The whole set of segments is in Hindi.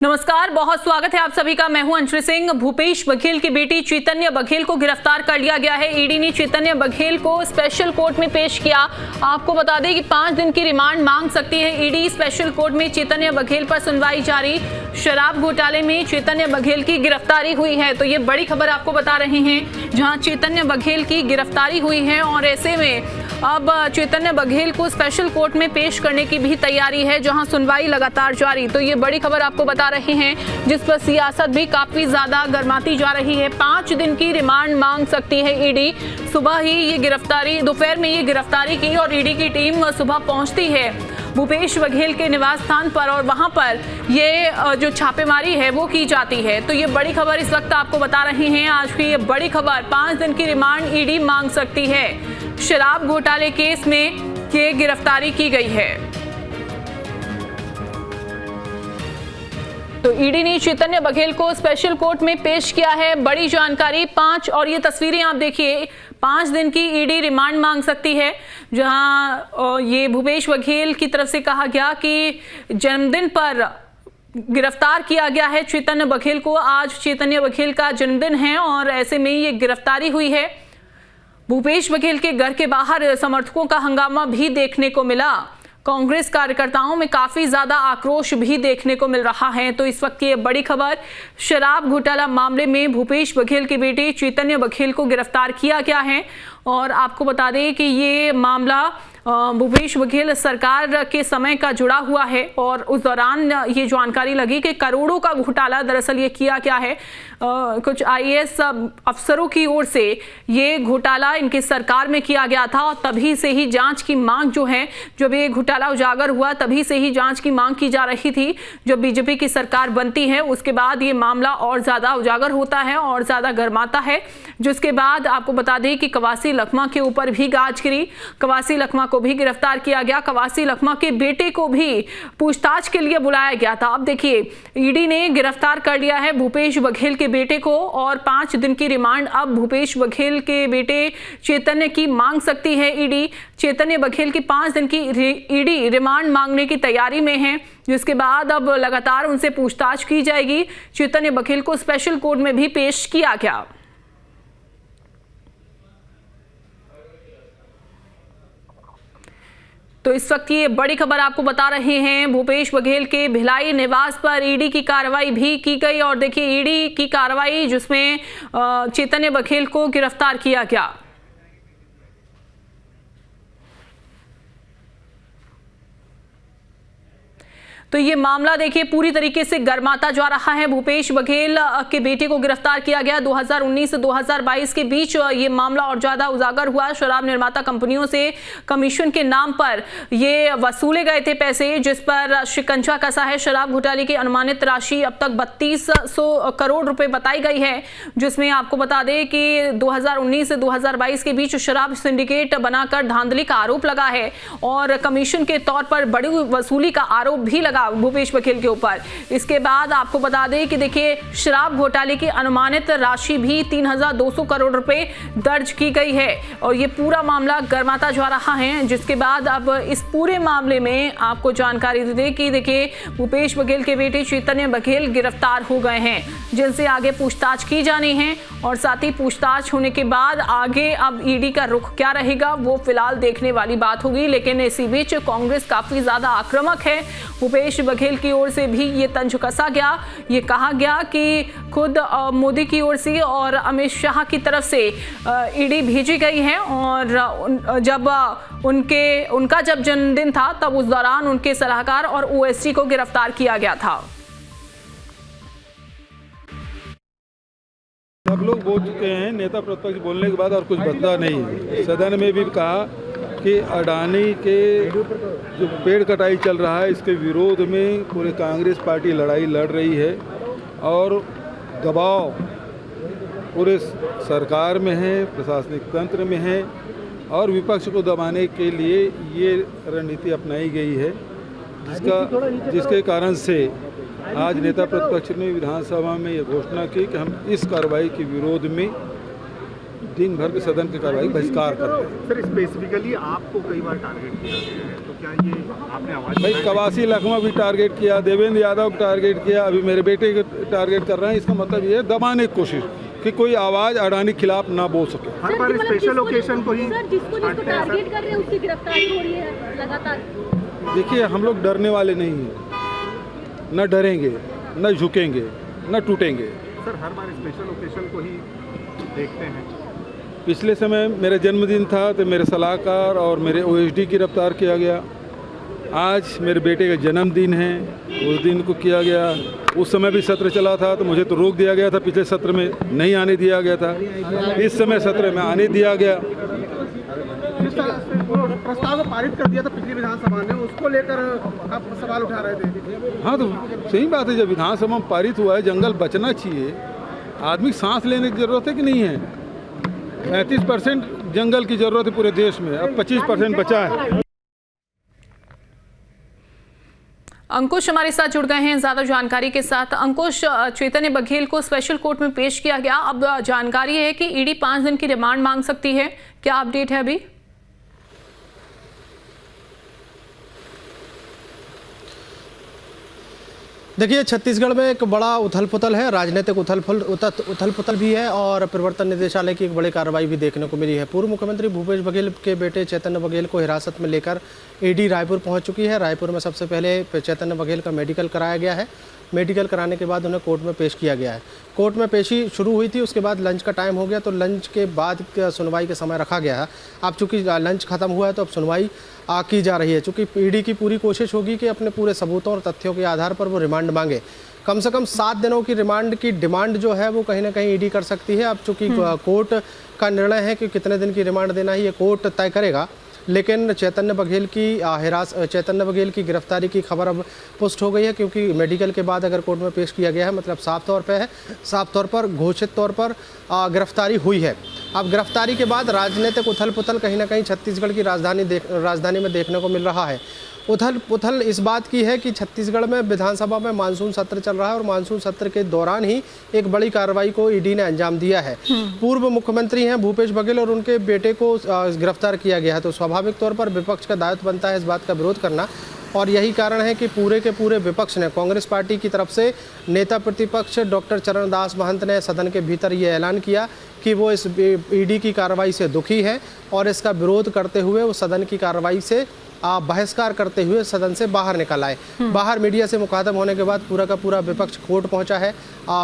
नमस्कार, बहुत स्वागत है आप सभी का। मैं हूं अंशु सिंह। भूपेश बघेल की बेटी चैतन्य बघेल को गिरफ्तार कर लिया गया है। ईडी ने चैतन्य बघेल को स्पेशल कोर्ट में पेश किया। आपको बता दें कि 5 दिन की रिमांड मांग सकती है ईडी। स्पेशल कोर्ट में चैतन्य बघेल पर सुनवाई जारी। शराब घोटाले में चैतन्य बघेल की गिरफ्तारी हुई है, तो ये बड़ी खबर आपको बता रहे हैं, जहां चैतन्य बघेल की गिरफ्तारी हुई है और ऐसे में अब चैतन्य बघेल को स्पेशल कोर्ट में पेश करने की भी तैयारी है, जहां सुनवाई लगातार जारी। तो ये बड़ी खबर आपको बता रहे हैं, जिस पर सियासत भी काफी ज्यादा गर्माती जा रही है। 5 दिन की रिमांड मांग सकती है ईडी। सुबह ही ये गिरफ्तारी, दोपहर में ये गिरफ्तारी की और ईडी की टीम सुबह पहुंचती है भूपेश बघेल के निवास स्थान पर और वहां पर ये जो छापेमारी है वो की जाती है। तो ये बड़ी खबर इस वक्त आपको बता रहे हैं। आज की ये बड़ी खबर, 5 दिन की रिमांड ईडी मांग सकती है। शराब घोटाले केस में ये गिरफ्तारी की गई है। तो ईडी ने चैतन्य बघेल को स्पेशल कोर्ट में पेश किया है। बड़ी जानकारी 5 और ये तस्वीरें आप देखिए, 5 दिन की ईडी रिमांड मांग सकती है, जहां ये भूपेश बघेल की तरफ से कहा गया कि जन्मदिन पर गिरफ्तार किया गया है चैतन्य बघेल को। आज चैतन्य बघेल का जन्मदिन है और ऐसे में ये गिरफ्तारी हुई है। भूपेश बघेल के घर के बाहर समर्थकों का हंगामा भी देखने को मिला। कांग्रेस कार्यकर्ताओं में काफी ज्यादा आक्रोश भी देखने को मिल रहा है। तो इस वक्त ये बड़ी खबर, शराब घोटाला मामले में भूपेश बघेल की बेटी चैतन्य बघेल को गिरफ्तार किया गया है। और आपको बता दें कि ये मामला भूपेश बघेल सरकार के समय का जुड़ा हुआ है और उस दौरान ये जानकारी लगी कि करोड़ों का घोटाला दरअसल ये किया क्या है। कुछ आईएएस अफसरों की ओर से ये घोटाला इनकी सरकार में किया गया था और तभी से ही जांच की मांग जो है, जब ये घोटाला उजागर हुआ तभी से ही जांच की मांग की जा रही थी। जब बीजेपी की सरकार बनती है उसके बाद ये मामला और ज्यादा उजागर होता है और ज्यादा गर्माता है, जिसके बाद आपको बता दें कि कवासी लखमा के ऊपर भी गाज गिरी। कवासी लखमा को भी गिरफ्तार किया गया। कवासी लखमा के बेटे को भी पूछताछ के लिए बुलाया गया था। अब देखिए, ईडी ने गिरफ्तार कर लिया है भूपेश बघेल के बेटे को और 5 दिन की रिमांड अब भूपेश बघेल के बेटे चैतन्य की मांग सकती है ईडी। चैतन्य बघेल की 5 दिन की ईडी रिमांड मांगने की तैयारी में है, जिसके बाद अब लगातार उनसे पूछताछ की जाएगी। चैतन्य बघेल को स्पेशल कोर्ट में भी पेश किया गया। तो इस वक्त ये बड़ी खबर आपको बता रहे हैं, भूपेश बघेल के भिलाई निवास पर ईडी की कार्रवाई भी की गई। और देखिए, ईडी की कार्रवाई जिसमें चैतन्य बघेल को गिरफ्तार किया गया। तो ये मामला देखिए पूरी तरीके से गर्माता जा रहा है। भूपेश बघेल के बेटे को गिरफ्तार किया गया। 2019 से 2022 के बीच ये मामला और ज्यादा उजागर हुआ। शराब निर्माता कंपनियों से कमीशन के नाम पर ये वसूले गए थे पैसे, जिस पर शिकंजा कसा है। शराब घोटाले की अनुमानित राशि अब तक 3200 करोड़ रुपए बताई गई है, जिसमें आपको बता दें कि 2019 से 2022 के बीच शराब सिंडिकेट बनाकर धांधली का आरोप लगा है और कमीशन के तौर पर बड़ी वसूली का आरोप भी लगा भूपेश बघेल के ऊपर। इसके बाद आपको बता दें कि देखिए, शराब घोटाले की अनुमानित राशि भी 3200 करोड़ रुपए दर्ज की गई है और ये पूरा मामला गर्माता जा रहा है। जिसके बाद अब इस पूरे मामले में आपको जानकारी दे दें कि देखिए, भूपेश बघेल के बेटे चैतन्य बघेल गिरफ्तार हो गए हैं, जिनसे आगे पूछताछ की जानी है और साथ ही पूछताछ होने के बाद आगे अब ईडी का रुख क्या रहेगा वो फिलहाल देखने वाली बात होगी। लेकिन इसी बीच कांग्रेस काफी ज्यादा आक्रामक है। भूपेश बघेल की ओर से भी ये तंज कसा गया। ये कहा गया कि खुद मोदी की ओर से और अमित शाह की तरफ से ईडी भेजी गई है और जब उनका जब जन्मदिन था तब उस दौरान उनके सलाहकार और ओएसडी को गिरफ्तार किया गया था। सब लोग बोल चुके हैं, नेता प्रतिपक्ष बोलने के बाद और कुछ बदला नहीं। सदन में भी कहा कि अडानी के जो पेड़ कटाई चल रहा है इसके विरोध में पूरे कांग्रेस पार्टी लड़ाई लड़ रही है और दबाव पूरे सरकार में है, प्रशासनिक तंत्र में है और विपक्ष को दबाने के लिए ये रणनीति अपनाई गई है, जिसके कारण से आज नेता प्रतिपक्ष ने विधानसभा में ये घोषणा की कि हम इस कार्रवाई के विरोध में दिन भर के सदन की कार्रवाई बहिष्कार करते हैं। सर स्पेसिफिकली आपको कई बार टारगेट किया गया है, तो क्या ये आपने आवाज भाई कवासी लखमा भी टारगेट किया, देवेंद्र यादव टारगेट किया, अभी मेरे बेटे को टारगेट कर रहे हैं। इसका मतलब ये है दबाने की कोशिश कि कोई आवाज़ अडानी के खिलाफ ना बोल सके। हर बार स्पेशल ओकेशन को ही सर जिसको टारगेट कर रहे हैं उसकी गिरफ्तारी हो रही है लगातार। देखिए हम लोग डरने वाले नहीं हैं, न डरेंगे, न झुकेंगे, न टूटेंगे। सर हर बार स्पेशल ओकेशन को ही देखते हैं। पिछले समय मेरा जन्मदिन था तो मेरे सलाहकार और मेरे ओएसडी गिरफ्तार किया गया। आज मेरे बेटे का जन्मदिन है, उस दिन को किया गया। उस समय भी सत्र चला था तो मुझे तो रोक दिया गया था, पिछले सत्र में नहीं आने दिया गया था। इस समय सत्र में आने दिया गया। प्रस्ताव पारित कर दिया था पिछली विधानसभा ने, उसको लेकर आप सवाल उठा रहे थे। हाँ तो सही बात है, जब विधानसभा में पारित हुआ है, जंगल बचना चाहिए। आदमी सांस लेने की ज़रूरत है कि नहीं है? 35% जंगल की ज़रूरत है पूरे देश में, अब 25% बचा है। अंकुश हमारे साथ जुड़ गए हैं ज्यादा जानकारी के साथ। अंकुश, चैतन्य बघेल को स्पेशल कोर्ट में पेश किया गया। अब जानकारी है कि ईडी 5 दिन की रिमांड मांग सकती है, क्या अपडेट है अभी? देखिए छत्तीसगढ़ में एक बड़ा उथल पुथल है, राजनीतिक उथल पुथल भी है और प्रवर्तन निदेशालय की एक बड़ी कार्रवाई भी देखने को मिली है। पूर्व मुख्यमंत्री भूपेश बघेल के बेटे चैतन्य बघेल को हिरासत में लेकर ईडी रायपुर पहुंच चुकी है। रायपुर में सबसे पहले चैतन्य बघेल का मेडिकल कराया गया है। मेडिकल कराने के बाद उन्हें कोर्ट में पेश किया गया है। कोर्ट में पेशी शुरू हुई थी, उसके बाद लंच का टाइम हो गया तो लंच के बाद सुनवाई का समय रखा गया है। अब चूंकि लंच खत्म हुआ है तो अब सुनवाई की जा रही है। चूंकि ईडी की पूरी कोशिश होगी कि अपने पूरे सबूतों और तथ्यों के आधार पर वो रिमांड मांगे। कम से कम 7 दिनों की रिमांड की डिमांड जो है वो कहीं ना कहीं ईडी कर सकती है। अब चूंकि कोर्ट का निर्णय है कि कितने दिन की रिमांड देना है ये कोर्ट तय करेगा, लेकिन चैतन्य बघेल की गिरफ्तारी की खबर अब पुष्ट हो गई है, क्योंकि मेडिकल के बाद अगर कोर्ट में पेश किया गया है मतलब साफ तौर पर घोषित तौर पर गिरफ्तारी हुई है। अब गिरफ्तारी के बाद राजनीतिक उथल पुथल कहीं ना कहीं छत्तीसगढ़ की राजधानी में देखने को मिल रहा है। उथल पुथल इस बात की है कि छत्तीसगढ़ में विधानसभा में मानसून सत्र चल रहा है और मानसून सत्र के दौरान ही एक बड़ी कार्रवाई को ईडी ने अंजाम दिया है। पूर्व मुख्यमंत्री हैं भूपेश बघेल और उनके बेटे को गिरफ्तार किया गया है, तो स्वाभाविक तौर पर विपक्ष का दायित्व बनता है इस बात का विरोध करना। और यही कारण है कि पूरे के पूरे विपक्ष ने, कांग्रेस पार्टी की तरफ से नेता प्रतिपक्ष डॉक्टर चरणदास महंत ने सदन के भीतर ये ऐलान किया कि वो इस ईडी की कार्रवाई से दुखी है और इसका विरोध करते हुए वो सदन की कार्रवाई से बहिष्कार करते हुए सदन से बाहर निकल आए। बाहर मीडिया से मुखातब होने के बाद पूरा का पूरा विपक्ष कोर्ट पहुंचा है।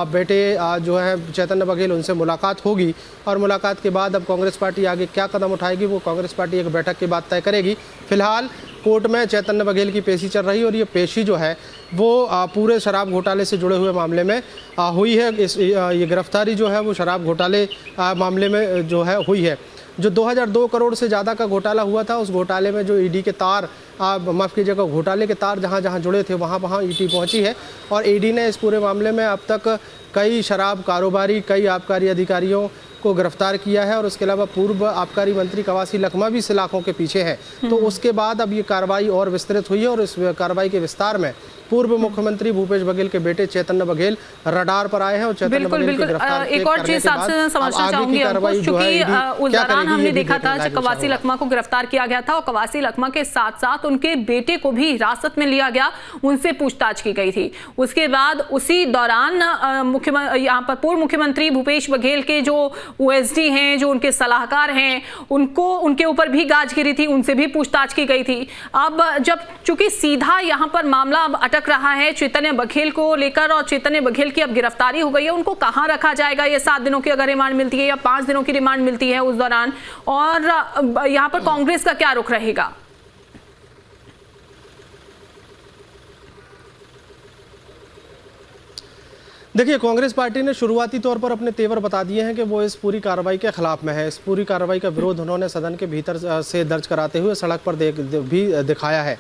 बेटे जो है चैतन्य बघेल, उनसे मुलाकात होगी और मुलाकात के बाद अब कांग्रेस पार्टी आगे क्या कदम उठाएगी वो कांग्रेस पार्टी एक बैठक के बाद तय करेगी। फिलहाल कोर्ट में चैतन्य बघेल की पेशी चल रही है और ये पेशी जो है वो पूरे शराब घोटाले से जुड़े हुए मामले में हुई है। ये गिरफ्तारी जो है वो शराब घोटाले मामले में जो है हुई है। जो 2002 करोड़ से ज़्यादा का घोटाला हुआ था, उस घोटाले में जो ईडी के तार माफ़ कीजिएगा घोटाले के तार जहाँ जहाँ जुड़े थे वहाँ ईडी पहुँची है और ईडी ने इस पूरे मामले में अब तक कई शराब कारोबारी, कई आबकारी अधिकारियों को गिरफ्तार किया है और उसके अलावा पूर्व आबकारी मंत्री कवासी लखमा भी सलाखों के पीछे है। तो उसके बाद अब ये कार्रवाई और विस्तृत हुई है और इस कार्रवाई के विस्तार में पूर्व मुख्यमंत्री भूपेश बघेल के बेटे चैतन्य बघेल रडार पर आए हैं और चैतन्य बघेल की गिरफ्तारी एक और चीज आपसे समझना चाहूंगी अंकुश, क्योंकि उस दौरान हमने देखा था जब कवासी लखमा को गिरफ्तार किया गया था और कवासी लखमा के साथ साथ उनके बेटे को भी हिरासत में लिया गया, उनसे पूछताछ की गई थी। उसके बाद उसी दौरान यहाँ पर पूर्व मुख्यमंत्री भूपेश बघेल के जो ओएसडी हैं, जो उनके सलाहकार हैं, उनके ऊपर भी गाज गिरी थी, उनसे भी पूछताछ की गई थी। अब जब चूंकि सीधा यहाँ पर मामला अब अटक रहा है चैतन्य बघेल को लेकर और चैतन्य बघेल की अब गिरफ्तारी हो गई है, उनको कहाँ रखा जाएगा? ये 7 दिनों की अगर रिमांड मिलती है या 5 दिनों की रिमांड मिलती है उस दौरान, और यहाँ पर कांग्रेस का क्या रुख रहेगा? देखिए, कांग्रेस पार्टी ने शुरुआती तौर पर अपने तेवर बता दिए हैं कि वो इस पूरी कार्रवाई के खिलाफ में है। इस पूरी कार्रवाई का विरोध उन्होंने सदन के भीतर से दर्ज कराते हुए सड़क पर भी दिखाया है।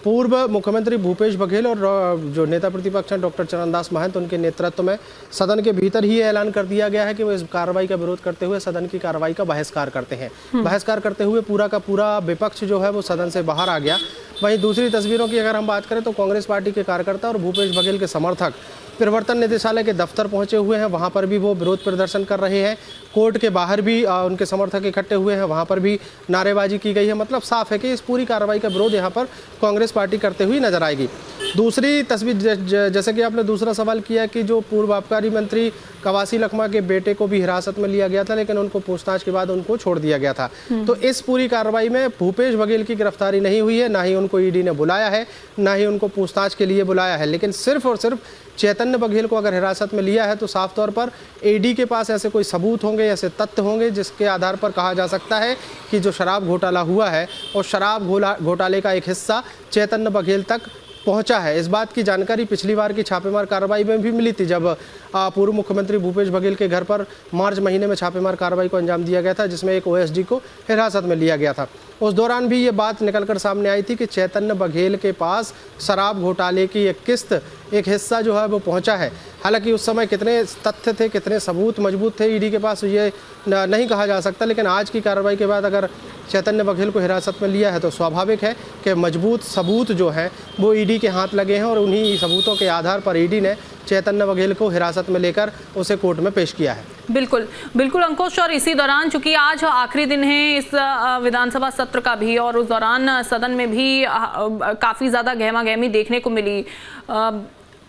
पूर्व मुख्यमंत्री भूपेश बघेल और जो नेता प्रतिपक्ष हैं डॉक्टर चरणदास महंत, उनके नेतृत्व में सदन के भीतर ही ऐलान कर दिया गया है कि वो इस कार्रवाई का विरोध करते हुए सदन की कार्रवाई का बहिष्कार करते हैं। बहिष्कार करते हुए पूरा का पूरा विपक्ष जो है वो सदन से बाहर आ गया। वहीं दूसरी तस्वीरों की अगर हम बात करें तो कांग्रेस पार्टी के कार्यकर्ता और भूपेश बघेल के समर्थक प्रवर्तन निदेशालय के दफ्तर पहुंचे हुए हैं, वहां पर भी वो विरोध प्रदर्शन कर रहे हैं। कोर्ट के बाहर भी उनके समर्थक इकट्ठे हुए हैं, वहां पर भी नारेबाजी की गई है। मतलब साफ है कि इस पूरी कार्रवाई का विरोध यहाँ पर कांग्रेस पार्टी करते हुए नजर आएगी। दूसरी तस्वीर, जैसे कि आपने दूसरा सवाल किया कि जो पूर्व आबकारी मंत्री कवासी लखमा के बेटे को भी हिरासत में लिया गया था, लेकिन उनको पूछताछ के बाद उनको छोड़ दिया गया था। तो इस पूरी कार्रवाई में भूपेश बघेल की गिरफ्तारी नहीं हुई है, ना ही उनको ईडी ने बुलाया है, ना ही उनको पूछताछ के लिए बुलाया है। लेकिन सिर्फ और सिर्फ चैतन्य बघेल को अगर हिरासत में लिया है तो साफ तौर पर ईडी के पास ऐसे कोई सबूत होंगे, ऐसे तथ्य होंगे जिसके आधार पर कहा जा सकता है कि जो शराब घोटाला हुआ है और शराब घोटाले का एक हिस्सा चैतन्य बघेल तक पहुंचा है। इस बात की जानकारी पिछली बार की छापेमार कार्रवाई में भी मिली थी, जब पूर्व मुख्यमंत्री भूपेश बघेल के घर पर मार्च महीने में छापेमार कार्रवाई को अंजाम दिया गया था, जिसमें एक ओएसडी को हिरासत में लिया गया था। उस दौरान भी ये बात निकलकर सामने आई थी कि चैतन्य बघेल के पास शराब घोटाले की एक किस्त, एक हिस्सा जो है वो पहुंचा है। हालांकि उस समय कितने तथ्य थे, कितने सबूत मजबूत थे ईडी के पास, ये नहीं कहा जा सकता। लेकिन आज की कार्रवाई के बाद अगर चैतन्य बघेल को हिरासत में लिया है तो स्वाभाविक है कि मजबूत सबूत जो हैं वो ईडी के हाथ लगे हैं और उन्हीं सबूतों के आधार पर ईडी ने चैतन्य बघेल को हिरासत में लेकर उसे कोर्ट में पेश किया है। बिल्कुल बिल्कुल अंकुश, और इसी दौरान चूंकि आज आखिरी दिन है इस विधानसभा सत्र का भी, और उस दौरान सदन में भी काफ़ी ज़्यादा गहमा गहमी देखने को मिली।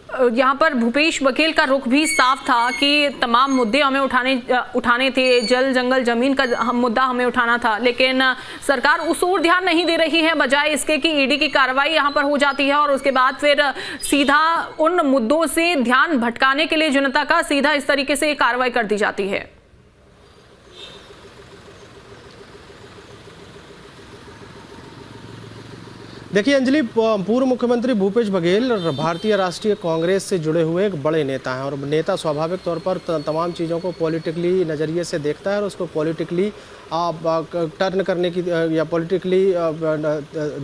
यहाँ पर भूपेश बघेल का रुख भी साफ था कि तमाम मुद्दे हमें उठाने थे, जल जंगल जमीन का मुद्दा हमें उठाना था, लेकिन सरकार उस ओर ध्यान नहीं दे रही है, बजाय इसके कि ईडी की कार्रवाई यहाँ पर हो जाती है और उसके बाद फिर सीधा उन मुद्दों से ध्यान भटकाने के लिए जनता का सीधा इस तरीके से कार्रवाई कर दी जाती है। देखिए अंजलि, पूर्व मुख्यमंत्री भूपेश बघेल भारतीय राष्ट्रीय कांग्रेस से जुड़े हुए एक बड़े नेता हैं और नेता स्वाभाविक तौर पर तमाम चीज़ों को पॉलिटिकली नज़रिए से देखता है और उसको पॉलिटिकली टर्न करने की या पॉलिटिकली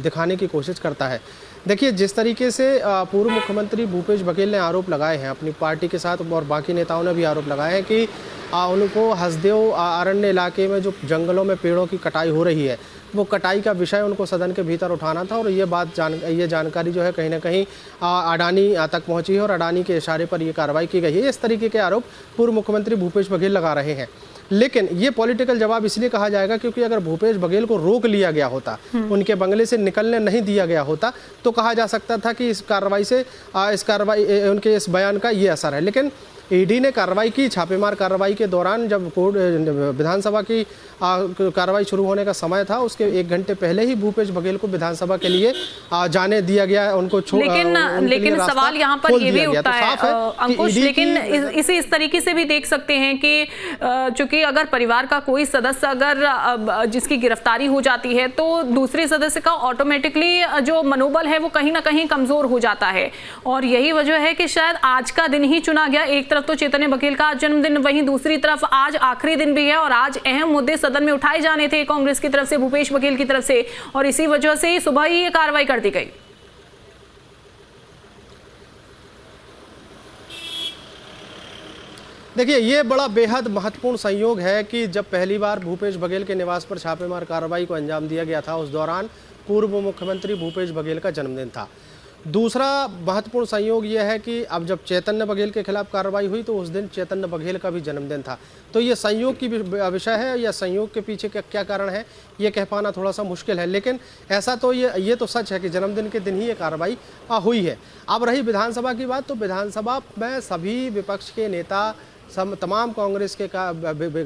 दिखाने की कोशिश करता है। देखिए जिस तरीके से पूर्व मुख्यमंत्री भूपेश बघेल ने आरोप लगाए हैं अपनी पार्टी के साथ, और बाकी नेताओं ने भी आरोप लगाए हैं कि उनको हसदेव अरण्य इलाके में जो जंगलों में पेड़ों की कटाई हो रही है, वो कटाई का विषय उनको सदन के भीतर उठाना था। और ये जानकारी जो है कहीं ना कहीं अडानी तक पहुंची है और अडानी के इशारे पर ये कार्रवाई की गई है। इस तरीके के आरोप पूर्व मुख्यमंत्री भूपेश बघेल लगा रहे हैं। लेकिन ये पॉलिटिकल जवाब इसलिए कहा जाएगा क्योंकि अगर भूपेश बघेल को रोक लिया गया होता, उनके बंगले से निकलने नहीं दिया गया होता, तो कहा जा सकता था कि इस कार्रवाई उनके इस बयान का ये असर है। लेकिन ईडी ने कार्रवाई की, छापेमार कार्रवाई के दौरान जब विधानसभा की कार्रवाई शुरू होने का समय था, उसके 1 घंटे पहले ही भूपेश बघेल को विधानसभा के लिए जाने दिया गया, उनको लेकिन सवाल यहाँ पर ये भी उठता है अंकुश, लेकिन इसे इस तरीके से भी देख सकते हैं कि चूंकि अगर परिवार का कोई सदस्य अगर जिसकी गिरफ्तारी हो जाती है तो दूसरे सदस्य का ऑटोमेटिकली जो मनोबल है वो कहीं ना कहीं कमजोर हो जाता है। और यही वजह है कि शायद आज का दिन ही चुना गया। एक तरफ तो चैतन्य बघेल का जन्मदिन, वहीं दूसरी तरफ आज आखिरी दिन भी है और आज अहम मुद्दे सदन में उठाए जाने थे कांग्रेस की तरफ से, भूपेश बघेल की तरफ से, और इसी वजह से सुबह ही ये कार्रवाई कर दी गई। देखिए ये बड़ा बेहद महत्वपूर्ण संयोग है कि जब पहली बार भूपेश बघेल के निवास पर छापेमार कार्रवाई को अंजाम दिया गया था, उस दौरान पूर्व मुख्यमंत्री भूपेश बघेल का जन्मदिन था। दूसरा महत्वपूर्ण संयोग यह है कि अब जब चैतन्य बघेल के खिलाफ कार्रवाई हुई तो उस दिन चैतन्य बघेल का भी जन्मदिन था। तो ये संयोग की विषय है, या संयोग के पीछे क्या कारण है ये कह पाना थोड़ा सा मुश्किल है। लेकिन ऐसा तो ये तो सच है कि जन्मदिन के दिन ही ये कार्रवाई हुई है। अब रही विधानसभा की बात, तो विधानसभा में सभी विपक्ष के नेता, तमाम कांग्रेस के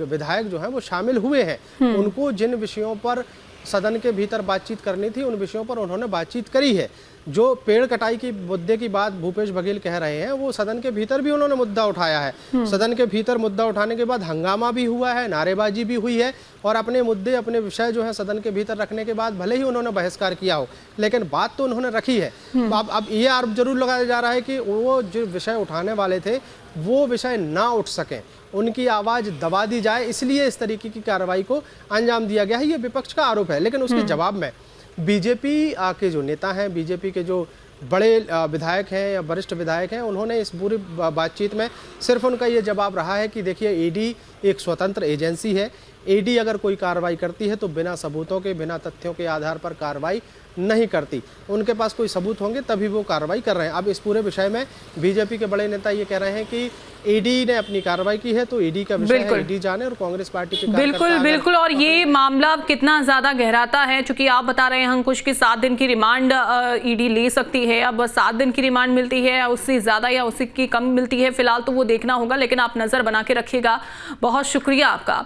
विधायक जो हैं वो शामिल हुए हैं। उनको जिन विषयों पर सदन के भीतर बातचीत करनी थी उन विषयों पर उन्होंने बातचीत करी है। जो पेड़ कटाई की मुद्दे की बात भूपेश बघेल कह रहे हैं वो सदन के भीतर भी उन्होंने मुद्दा उठाया है। सदन के भीतर मुद्दा उठाने के बाद हंगामा भी हुआ है, नारेबाजी भी हुई है, और अपने मुद्दे, अपने विषय जो है सदन के भीतर रखने के बाद भले ही उन्होंने बहिष्कार किया हो, लेकिन बात तो उन्होंने रखी है। अब ये आरोप जरूर लगाया जा रहा है कि वो जो विषय उठाने वाले थे वो विषय ना उठ सकें, उनकी आवाज़ दबा दी जाए, इसलिए इस तरीके की कार्रवाई को अंजाम दिया गया है। ये विपक्ष का आरोप है। लेकिन उसके जवाब में बीजेपी के जो नेता हैं, बीजेपी के जो बड़े विधायक हैं या वरिष्ठ विधायक हैं, उन्होंने इस पूरी बातचीत में सिर्फ उनका ये जवाब रहा है कि देखिए ईडी एक स्वतंत्र एजेंसी है। ईडी अगर कोई कार्रवाई करती है तो बिना सबूतों के, बिना तथ्यों के आधार पर कार्रवाई नहीं करती। उनके पास कोई सबूत होंगे तभी वो कार्रवाई कर रहे हैं। अब इस पूरे विषय में बीजेपी के बड़े नेता ये कह रहे हैं कि ईडी ने अपनी कार्रवाई की है तो ईडी का विषय है, ईडी जाने, और कांग्रेस पार्टी के बिल्कुल बिल्कुल। और ये मामला कितना ज्यादा गहराता है, चूंकि आप बता रहे हैं अंकुश की 7 दिन की रिमांड ईडी ले सकती है। अब 7 दिन की रिमांड मिलती है, उससे ज्यादा या उससे की कम मिलती है, फिलहाल तो वो देखना होगा, लेकिन आप नजर बना के रखिएगा। बहुत शुक्रिया आपका।